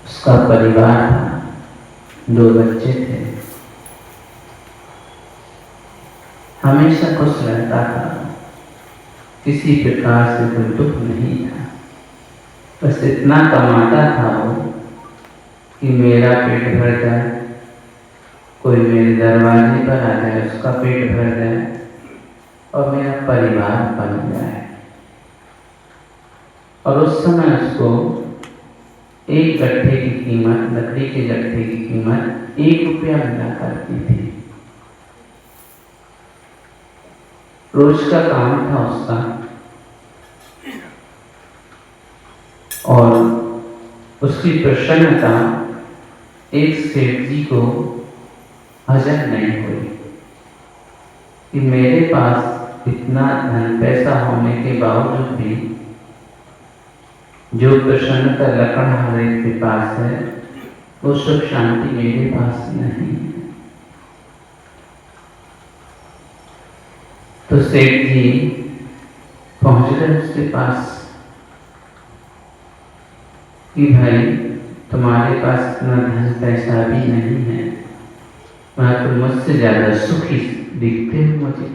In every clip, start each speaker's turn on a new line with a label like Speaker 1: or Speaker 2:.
Speaker 1: उसका परिवार था, 2 बच्चे थे। हमेशा खुश रहता था, किसी प्रकार से कोई दुख नहीं था। बस इतना कमाता था वो कि मेरा पेट भर जाए, कोई मेरे दरवाजे पर आ जाए उसका पेट भर जाए और मेरा परिवार बन जाए। और उस समय उसको एक गट्ठे की कीमत, लकड़ी के गट्ठे की कीमत 1 रुपया मिला करती थी। रोज का काम था उसका। और उसकी प्रसन्नता एक सेठ जी को हजम नहीं हुई कि मेरे पास इतना धन पैसा होने के बावजूद भी जो प्रसन्नता लकड़हारे के पास है वो सुख शांति मेरे पास नहीं है। तो सेठ जी पहुंच गए उसके पास कि भाई तुम्हारे पास इतना धन पैसा भी नहीं है, मैं तो मुझसे ज्यादा सुखी दिखते हो मुझे।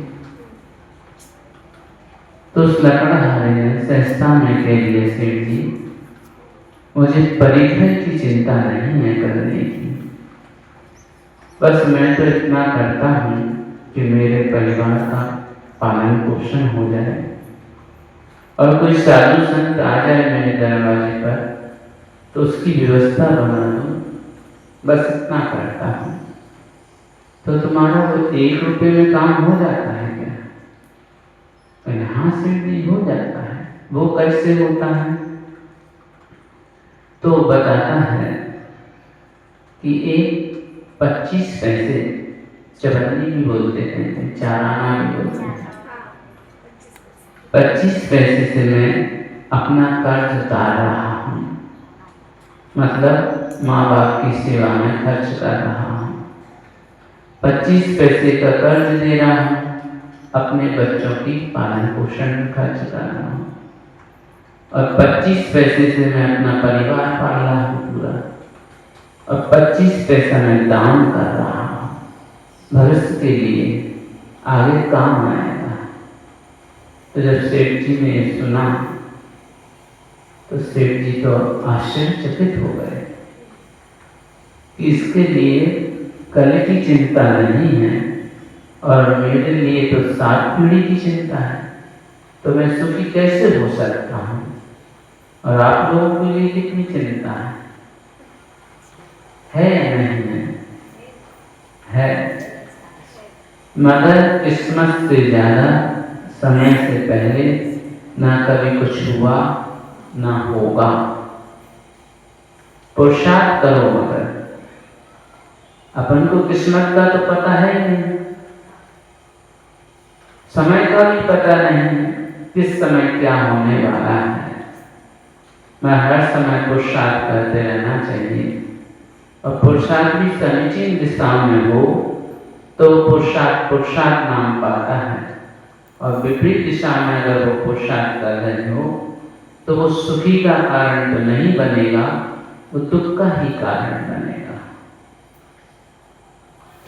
Speaker 1: तो उस लकड़हारे ने सहजता में कह दिया, सेठ जी मुझे परिधन की चिंता नहीं है करने की, बस मैं तो इतना करता हूँ कि मेरे परिवार का पालन पोषण हो जाए और कोई साधु संत आ जाए मेरे दरवाजे पर तो उसकी व्यवस्था बना दूं, बस इतना करता हूँ। तो तुम्हारा वो 1 रुपये में काम हो जाता है क्या? मैंने हाँ सेठ जी हो जाता है। वो कैसे होता है? तो बताता है कि एक 25 पैसे, चवन्नी भी बोलते हैं, 4 आना भी बोलते हैं, 25 पैसे से मैं अपना कर्ज उतार रहा हूँ, मतलब माँ बाप की सेवा में खर्च कर रहा हूँ। 25 पैसे का कर्ज दे रहा हूँ, अपने बच्चों की पालन पोषण में खर्च कर रहा हूँ और 25 पैसे से मैं अपना परिवार पाल रहा हूँ पूरा, और 25 पैसा मैं दान कर रहा हूँ भविष्य के लिए, आगे काम आएगा। तो जब सेठ जी ने सुना तो सेठ जी तो आश्चर्यचकित हो गए कि इसके लिए कल की चिंता नहीं है और मेरे लिए तो 7 पीढ़ी की चिंता है, तो मैं सुखी कैसे हो सकता हूँ? और आप लोगों के लिए कितनी चिंता है या नहीं है? है। मगर किस्मत से ज्यादा समय से पहले ना कभी कुछ हुआ ना होगा। पुरुषार्थ करो, मगर अपन को किस्मत का तो पता है ही नहीं, समय का भी पता नहीं किस समय क्या होने वाला है। मैं हर समय पुरुषार्थ करते रहना चाहिए और पुरुषार्थ भी समीचीन दिशा में हो तो पुरुषार्थ नाम पाता है, और विपरीत दिशा में अगर वो पुरुषार्थ कर रहे हो तो वो सुखी का कारण तो नहीं बनेगा, वो दुख का ही कारण बनेगा।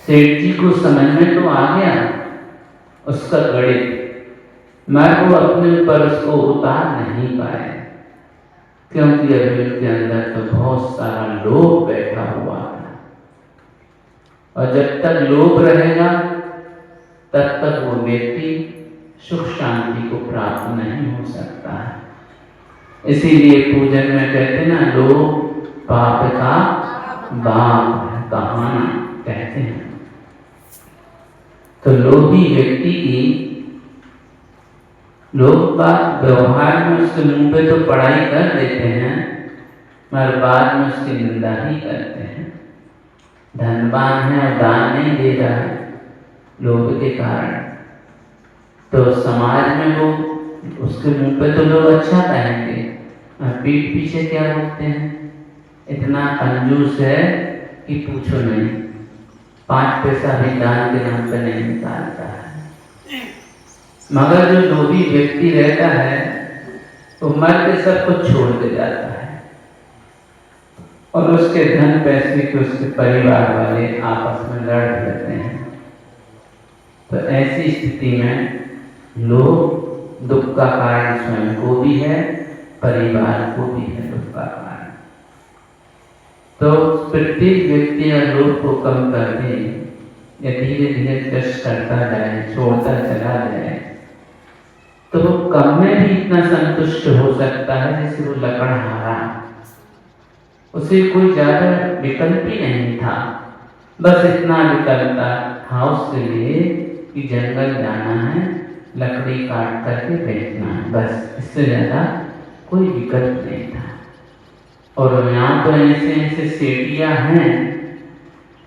Speaker 1: सेठ जी को समझ में तो आ गया उसका गणित, मगर वो अपने ऊपर उसको उतार नहीं पाए, क्योंकि अभी उनके अंदर तो बहुत सारा लोभ बैठा हुआ है, और जब तक लोभ रहेगा तब तक वो व्यक्ति सुख शांति को प्राप्त नहीं हो सकता है। इसीलिए पूजन में कहते ना, लोभ पाप का बाप है, कहाना कहते हैं। तो लोभी व्यक्ति की लोग बात व्यवहार में उसके मुंह पे तो पढ़ाई कर देते हैं, मगर बाद में उसकी निंदा ही करते हैं। धनवान है और दान नहीं दे रहा है लोभ के कारण, तो समाज में वो उसके मुंह पे तो लोग अच्छा कहेंगे, पीठ पीछे क्या बोलते हैं, इतना कंजूस है कि पूछो नहीं, 5 पैसा भी दान के नाम पे नहीं निकालता है। मगर जो लोभी व्यक्ति रहता है वो मर के सब कुछ छोड़ के जाता है और उसके धन पैसे के उसके परिवार वाले आपस में लड़ लेते हैं। तो ऐसी स्थिति में लोग दुख का कारण स्वयं को भी है, परिवार को भी है दुख का कारण। तो प्रत्येक व्यक्ति या लोग को कम कर दे या धीरे धीरे कष्ट करता जाए, छोड़ता चला जाए, तो वो कम में भी इतना संतुष्ट हो सकता है जैसे वो लकड़हारा। उसे कोई ज्यादा विकल्प ही नहीं था, बस इतना विकल्प था उसके लिए कि जंगल जाना है, लकड़ी काट करके बेचना है, बस इससे ज्यादा कोई विकल्प नहीं था। और यहाँ तो ऐसे ऐसे सेठियां हैं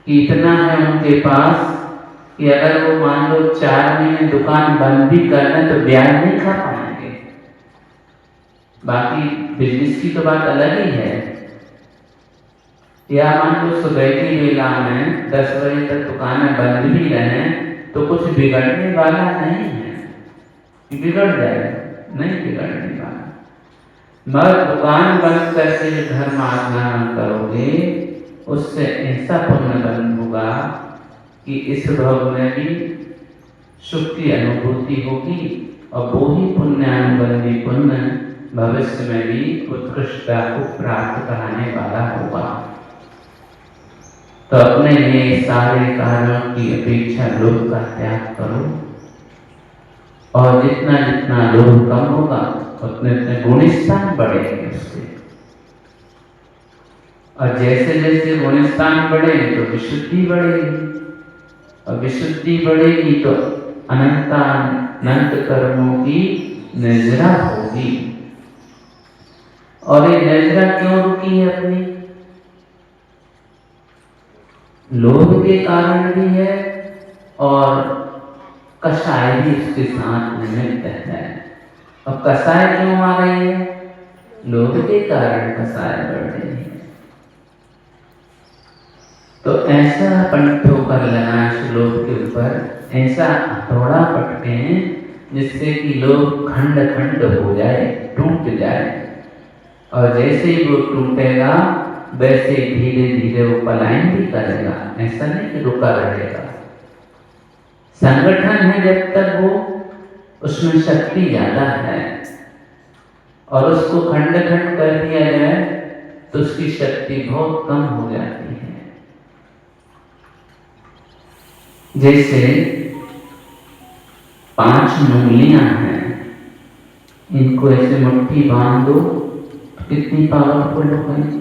Speaker 1: कि इतना है उनके पास कि अगर वो मान लो 4 महीने दुकान बंद भी कर लें तो ब्याज नहीं खा पाएंगे। बाकी बिजनेस की तो बात अलग ही है। या मान लो सुबह की बेला में 10 बजे तक दुकानें बंद भी रहें तो कुछ बिगड़ने वाला नहीं है कि बिगड़ जाए, नहीं बिगड़ने वाला। मगर दुकान बंद करके घर में आराम करोगे उससे ऐसा पुण्य बंद होगा कि इस भव में भी सुख की अनुभूति होगी और वो ही पुण्यानुबंधी पुण्य भविष्य में भी उत्कृष्टता को प्राप्त कराने वाला होगा। तो अपने लिए सारे कारणों की अपेक्षा लोभ का त्याग करो और जितना जितना लोभ कम होगा उतने उतने गुणस्थान बढ़ेंगे उसके। और जैसे जैसे गुणस्थान बढ़ेंगे तो विशुद्धि बढ़ेगी और विशुद्धि बढ़ेगी तो अनंत कर्मों की निर्जरा होगी। और ये निर्जरा क्यों रुकी है अपनी? लोभ के कारण भी है और कषाय भी उसके साथ निमित्त है। अब कषाय क्यों आ रही है? लोभ के कारण कषाय बढ़ रही है। तो ऐसा पंडितों कर लेना श्लोक के ऊपर, ऐसा हथौड़ा पटके जिससे कि लोग खंड खंड हो जाए, टूट जाए। और जैसे ही वो टूटेगा वैसे धीरे धीरे वो पलायन भी करेगा, ऐसा नहीं कि रुका रहेगा। संगठन है जब तक वो उसमें शक्ति ज्यादा है और उसको खंड खंड कर दिया जाए तो उसकी शक्ति बहुत कम हो जाती है। जैसे 5 उंगलियां हैं, इनको ऐसे मुट्ठी बांध दो तो कितनी पावरफुल हो गई।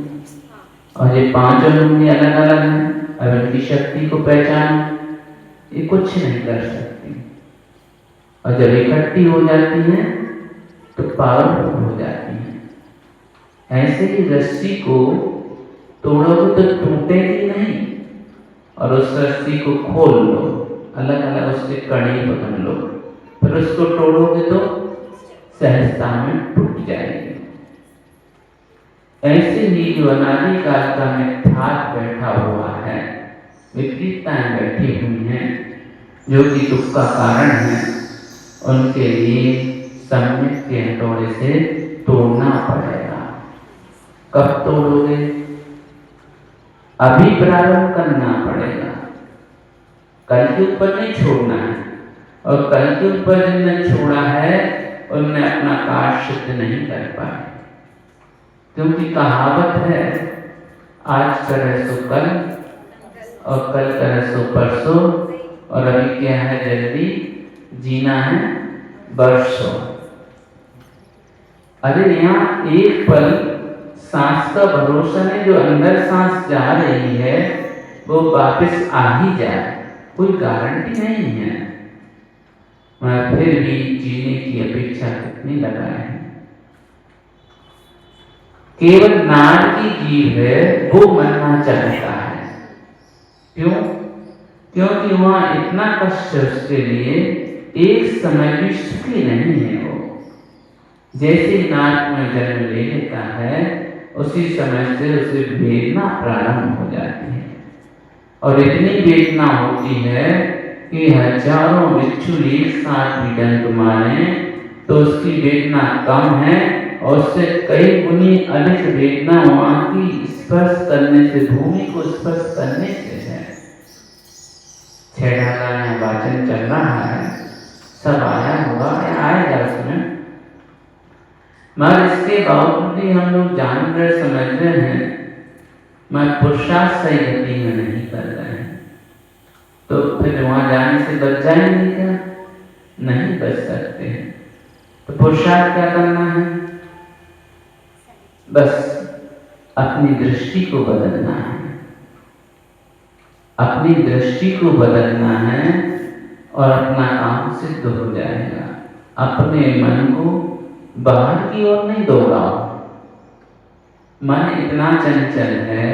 Speaker 1: और ये 5 उंगलियां अलग अलग हैं, अब इनकी शक्ति को पहचान, ये कुछ नहीं कर सकती। और जब इकट्ठी हो जाती है तो पावरफुल हो जाती है। ऐसे ही रस्सी को तोड़ोगे तो टूटेगी नहीं और उस रस्सी को खोल लो, अलग अलग उसके कड़ी पकड़ लो, फिर उसको तोड़ोगे तो सहजता में टूट जाएगी। ऐसे ही जो अनादि काल का मिथ्यात्व बैठा हुआ है, विपरीतताएं बैठी हुई हैं जो कि दुख का कारण है, उनके लिए सम्यक के हथौड़े से तोड़ना पड़ेगा। कब तोड़ोगे? अभी प्रारंभ करना पड़ेगा, कल के ऊपर नहीं छोड़ना है। और कल के ऊपर जिनने छोड़ा है उनने अपना कार्य सिद्ध नहीं कर पाए, क्योंकि कहावत है आज करे सो कल और कल करे सो परसों, और अभी क्या है जल्दी जीना है वर्षों। अरे यहाँ एक पल सांस का भरोसा नहीं, जो अंदर सांस जा रही है वो वापस आ ही जाए, कोई गारंटी नहीं है। मगर फिर भी जीने की अपेक्षा कितनी लगाए हैं। केवल नाड़ की जीव है वो मरना चाहता है। क्यों? क्योंकि वहां इतना कष्ट उसके लिए एक समय भी सुखी नहीं है। वो जैसे नाक में जन्म ले लेता है उसी समय से उसे वेदना प्रारंभ हो जाती है और इतनी वेदना होती है कि हजारों बिच्छू एक साथ भी डंक मारे तो उसकी वेदना कम है और उससे कई गुनी अधिक वेदना वहां की स्पर्श करने से, भूमि को स्पर्श करने से है। छेड़ा में वाचन चल रहा है, सब आया होगा या आएगा उसमें, मगर इसके बावजूद भी हम लोग जान रहे, समझ रहे हैं, मगर पुरुषार्थ सही गति में नहीं कर रहे हैं। तो फिर वहां जाने से बच जाएंगे क्या? नहीं बच सकते हैं। तो पुरुषार्थ क्या करना है? बस अपनी दृष्टि को बदलना है, अपनी दृष्टि को बदलना है और अपना काम सिद्ध हो जाएगा। अपने मन को बाहर की ओर नहीं दौड़ाओ। मन इतना चंचल है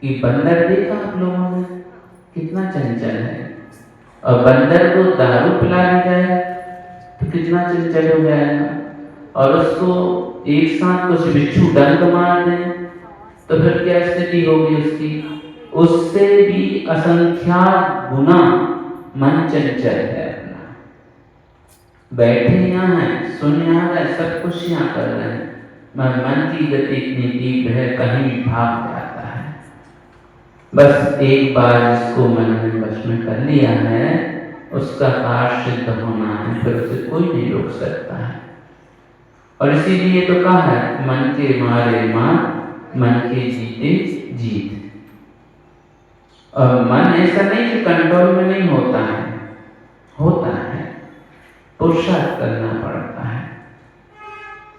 Speaker 1: कि बंदर देखा आप लोगों ने कितना चंचल है, और बंदर को दारू पिला दी जाए तो कितना चंचल हो जाएगा, और उसको एक साथ कुछ बिच्छू डंक मार दे तो फिर क्या स्थिति होगी उसकी? उससे भी असंख्यात गुना मन चंचल है अपना। बैठे यहाँ हैं, सुन यहाँ रहे, सब कुछ यहाँ कर रहे हैं, मगर मन की गति इतनी तीव्र है, कहीं भी भाग जाता है। बस एक बार जिसको मन ने वश में कर लिया है, उसका कार्य सिद्ध होना है, फिर उसे कोई नहीं रोक सकता है। और इसीलिए तो कहा है, मन के मारे मार, मन के जीते जीत। और मन ऐसा नहीं कि कंट्रोल में नहीं होता है, होता है, पुरुषार्थ करना पड़ता है।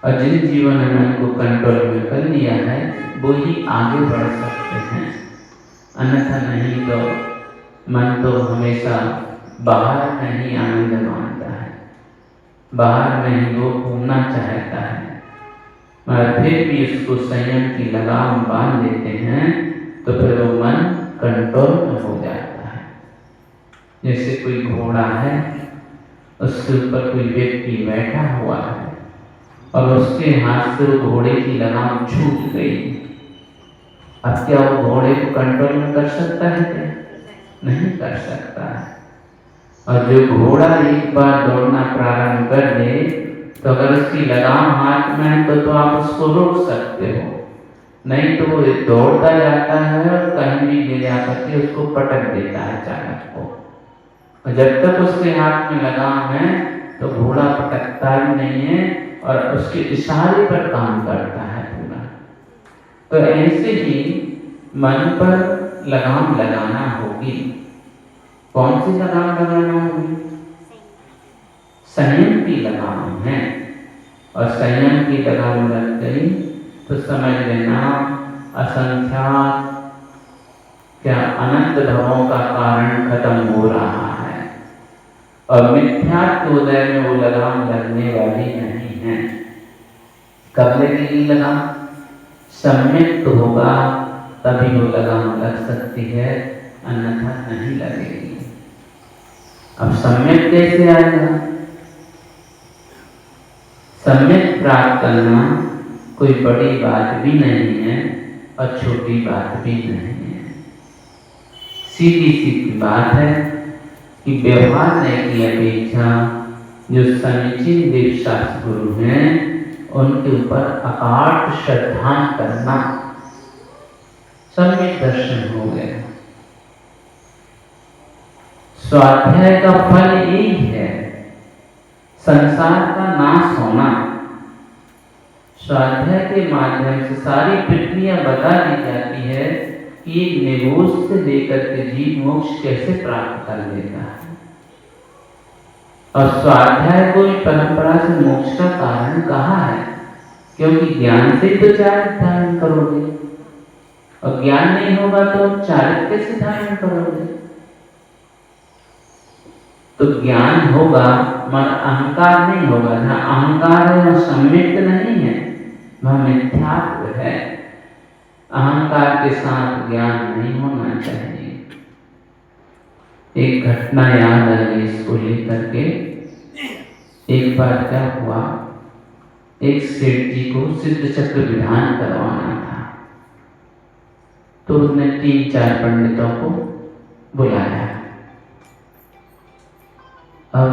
Speaker 1: और जिन जीवन ने मन को कंट्रोल में कर लिया है, वो ही आगे बढ़ सकते हैं, अन्यथा नहीं तो मन तो हमेशा बाहर में ही आनंद मानता है, बाहर में ही वो घूमना चाहता है, मगर फिर भी उसको संयम की लगाम बांध देते हैं तो फिर वो मन कंट्रोल में हो जाता है। जैसे कोई घोड़ा है, उसके ऊपर कोई व्यक्ति बैठा हुआ है और उसके हाथ से वो घोड़े की लगाम छूट गई, अब क्या वो घोड़े को कंट्रोल में कर सकता है क्या? नहीं कर सकता है। और जो घोड़ा एक बार दौड़ना प्रारंभ कर दे तो अगर उसकी लगाम हाथ में है तो आप उसको रोक सकते हो, नहीं तो वो दौड़ता जाता है और कहीं भी ले जाकर के उसको पटक देता है चालक को। और जब तक उसके हाथ में लगाम है तो घोड़ा पटकता भी नहीं है और उसके इशारे पर काम करता है पूरा। तो ऐसे ही मन पर लगाम लगाना होगी। कौन सी लगाम लगाना होगी? संयम की लगाम है, और संयम की लगाम लग गई तो समझ लेना असंख्यात क्या अनंत भवों का कारण खत्म हो रहा है, और मिथ्यात्व उदय में वो लगाम लगने वाली नहीं है। कब लगेगी लगाम? सम्यक तो होगा तभी वो लगाम लग सकती है, अन्यथा नहीं लगेगी। अब सम्यक कैसे आएगा? सम्यक प्राप्त करना कोई बड़ी बात भी नहीं है और छोटी बात भी नहीं है। सीधी सीधी बात है कि व्यवहार की अपेक्षा जो समीचीन देवशास्त्र गुरु हैं उनके ऊपर अकाट श्रद्धा करना, सम्यक दर्शन हो गया। स्वाध्याय का फल यही है, संसार का नाश होना। स्वाध्याय के माध्यम से सारी प्रक्रिया बता दी जाती है कि एक निगोष से लेकर के जीव मोक्ष कैसे प्राप्त कर लेता है। और स्वाध्याय को परंपरा से मोक्ष का कारण कहा है, क्योंकि ज्ञान से तो चारित्र धारण करोगे, और ज्ञान नहीं होगा तो चारित्र कैसे धारण करोगे? तो ज्ञान होगा मगर अहंकार नहीं होगा। जहाँ अहंकार है वह सम्यक नहीं है, वह मिथ्यात्व है। अहंकार के साथ ज्ञान नहीं होना चाहिए। एक घटना याद आई इसको लेकर के। एक बार क्या हुआ, एक सेठ जी को सिद्ध चक्र विधान करवाना था, तो उसने 3-4 पंडितों को बुलाया। अब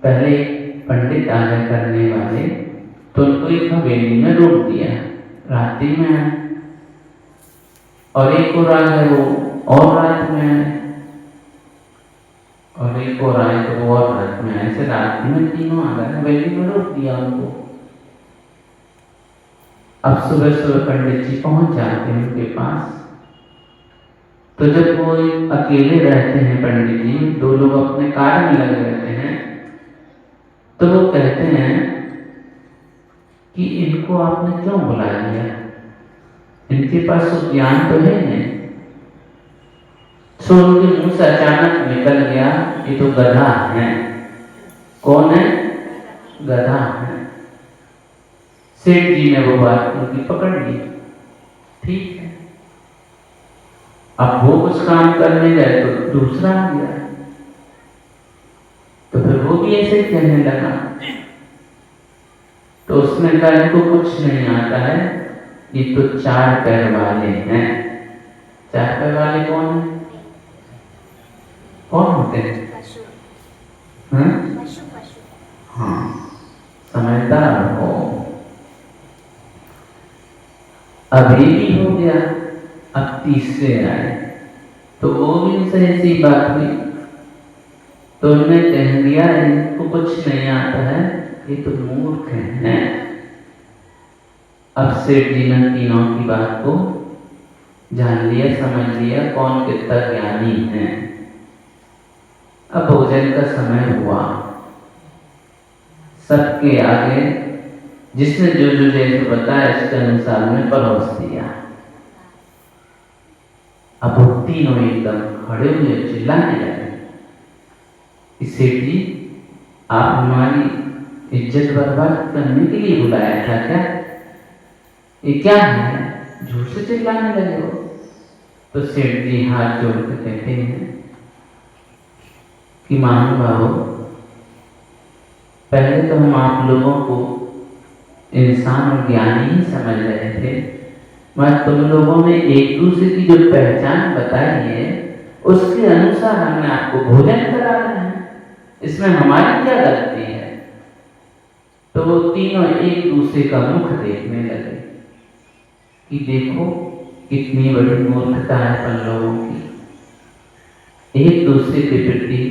Speaker 1: पहले पंडित आगे करने वाले तो उनको एक हवेली में रोक दिया, रात्रि में आए, और एक और आए वो और रात में आए, और एक और आए तो वो और रात में आए, ऐसे रात में तीनों आ गए, हवेली में रोक दिया उनको। अब सुबह सुबह पंडित जी पहुंच जाते हैं उनके पास। तो जब वो अकेले रहते हैं पंडित जी, दो लोग अपने कार्य में लगे रहते हैं, तो वो कहते हैं कि इनको आपने क्यों बुला लिया, इनके पास तो ज्ञान तो है नहीं। सो उनके मुंह से अचानक निकल गया, ये तो गधा है। कौन है? गधा है। सेठ जी ने वो बात उनकी पकड़ ली, ठीक है। अब वो कुछ काम करने गए तो दूसरा आ गया, तो फिर वो भी ऐसे कहने लगा। तो उसने कहा इनको कुछ नहीं आता है, ये तो चार पैर वाले हैं। चार पैर वाले कौन है? कौन होते हैं? हाँ, समझदार हो। अभी भी हो गया, अब तीसरे आए, तो वो भी उनसे ऐसी बात हुई। तो उन्होंने कह दिया इनको कुछ नहीं आता है, ये तो मूर्ख हैं। अब सेठ जी ने तीनों की बात को जान लिया, समझ लिया कौन कितना ज्ञानी है। अब भोजन का समय हुआ, सबके आगे जिसने जो जो जैसे बताया इसके अनुसार में परोस दिया। अब वो तीनों एकदम खड़े हुए चिल्लाने लगे, सेठ जी आप हमारी इज्जत बर्बाद करने के लिए बुलाया था क्या? ये क्या है, झूठ से चिल्लाने लगे हो? तो सेठ जी हाथ जोड़ कर कहते हैं कि महानुभाव, पहले तो हम आप लोगों को इंसान और ज्ञानी ही समझ रहे थे, मगर तुम लोगों ने एक दूसरे की जो पहचान बताई है उसके अनुसार हमने आपको भोजन करा रहे हैं, इसमें हमारी क्या गलती है? तो वो तीनों एक दूसरे का मुख देखने लगे कि देखो कितनी बड़ी मूर्खता है अपन लोगों की। एक दूसरे के प्रति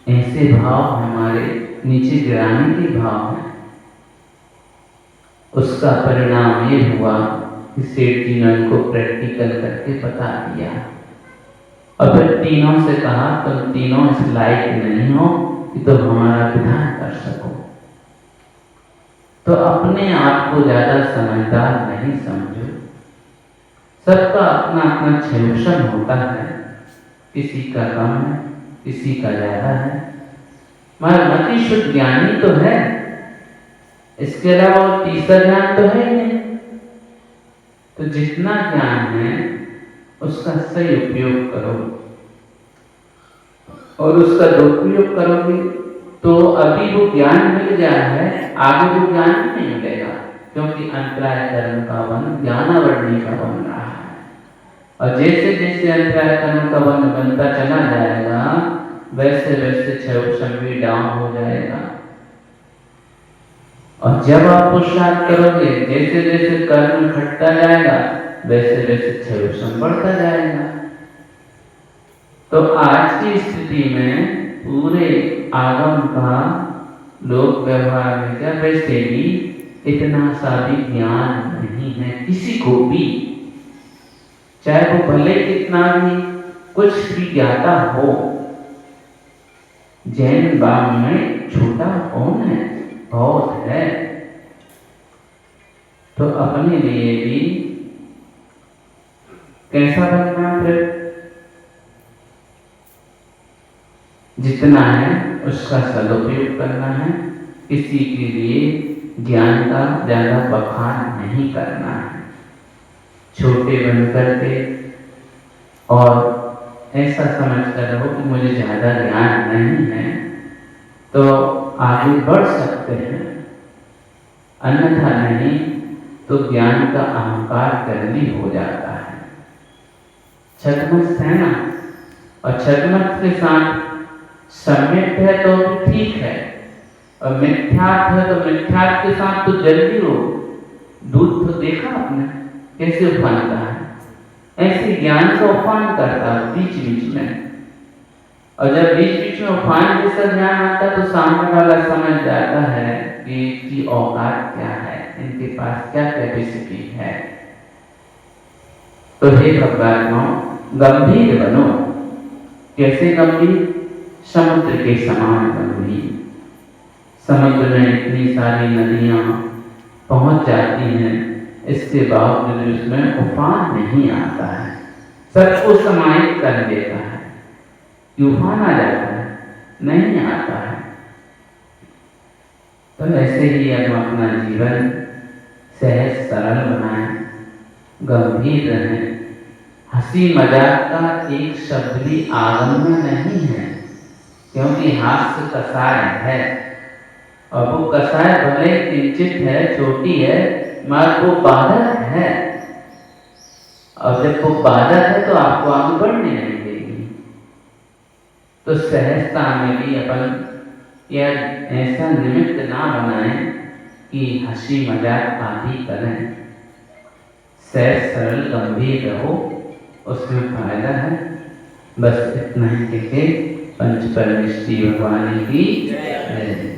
Speaker 1: ऐसे भाव हमारे नीचे गिराने के भाव हैं। उसका परिणाम ये हुआ कि सेठ जी ने उनको प्रैक्टिकल करके बता दिया, और फिर तीनों से कहा तुम तीनों इस लायक नहीं हो कि तुम हमारा विधान कर सको। तो अपने आप को ज्यादा समझदार नहीं समझो, सबका अपना अपना क्षमता होता है, किसी का कम है, किसी का ज्यादा है, मगर मति शुद्ध ज्ञानी तो है, इसके अलावा और तीसरा ज्ञान तो है नहीं। तो जितना ज्ञान है उसका सही उपयोग करो, और उसका दुरुपयोग करोगे तो अभी वो ज्ञान मिल गया है, आगे वो ज्ञान नहीं मिलेगा, क्योंकि अंतराय कर्म का वन ज्ञानावरणी का बन रहा है। और जैसे जैसे अंतराय कर्म का वन बनता चला जाएगा, वैसे वैसे क्षय डाउन हो जाएगा। और जब आप पुरुषार्थ करोगे, जैसे जैसे कर्म घटता जाएगा, वैसे वैसे क्षय बढ़ता जाएगा। तो आज की स्थिति में पूरे आगम का लोक व्यवहार में क्या वैसे भी इतना सा भी ज्ञान नहीं है किसी को भी, चाहे वो भले कितना भी कुछ भी ज्ञाता हो। जैन बाग में छोटा कौन है, बहुत है। तो अपने लिए भी कैसा बनना, फिर जितना है उसका सदुपयोग करना है, किसी के लिए ज्ञान का ज्यादा बखान नहीं करना है, छोटे बन करके और ऐसा समझ कर रहो कि मुझे ज्यादा ज्ञान नहीं है, तो आगे बढ़ सकते हैं, अन्यथा नहीं तो ज्ञान का अहंकार गर्मी हो जाता है। छद्मस्त है ना, और छद्मस्त के साथ सम्यक है तो ठीक है, और मिथ्यार्थ है तो मिथ्यार्थ के साथ तो जल्दी हो। दूध तो देखा आपने कैसे उफानता है, ऐसे ज्ञान का उफान करता है बीच बीच में। और जब बीच बीच में उफान जैसा ज्ञान आता है तो सामने वाला समझ जाता है कि इनकी औकात क्या है, इनके पास क्या कैपेसिटी है। तो हे भगवान गंभीर बनो। कैसे गंभीर? समुद्र के समान गंभीर। समुद्र में इतनी सारी नदियां पहुंच जाती हैं, इसके बावजूद उसमें उफान नहीं आता है, सबको समाहित कर देता है। तूफान आ जाता है? नहीं आता है। तो ऐसे ही हम अपना जीवन सहज सरल बनाएं, गंभीर रहें। हंसी मजाक का एक शब्द भी आगम्य नहीं है, क्योंकि हास्य कसाय है। और वो कसाय भले किंचित है, छोटी है, मगर वो बाधक है। और जब वो बाधक है तो आपको आगे बढ़ने नहीं देगी। तो सहजता में भी अपन या ऐसा निमित्त ना बनाएं कि हंसी मजाक आदि करें। सहज सरल गंभीर रहो, उसमें फायदा है। बस इतना ही कह के पंच परमेष्ठी भगवान की जय।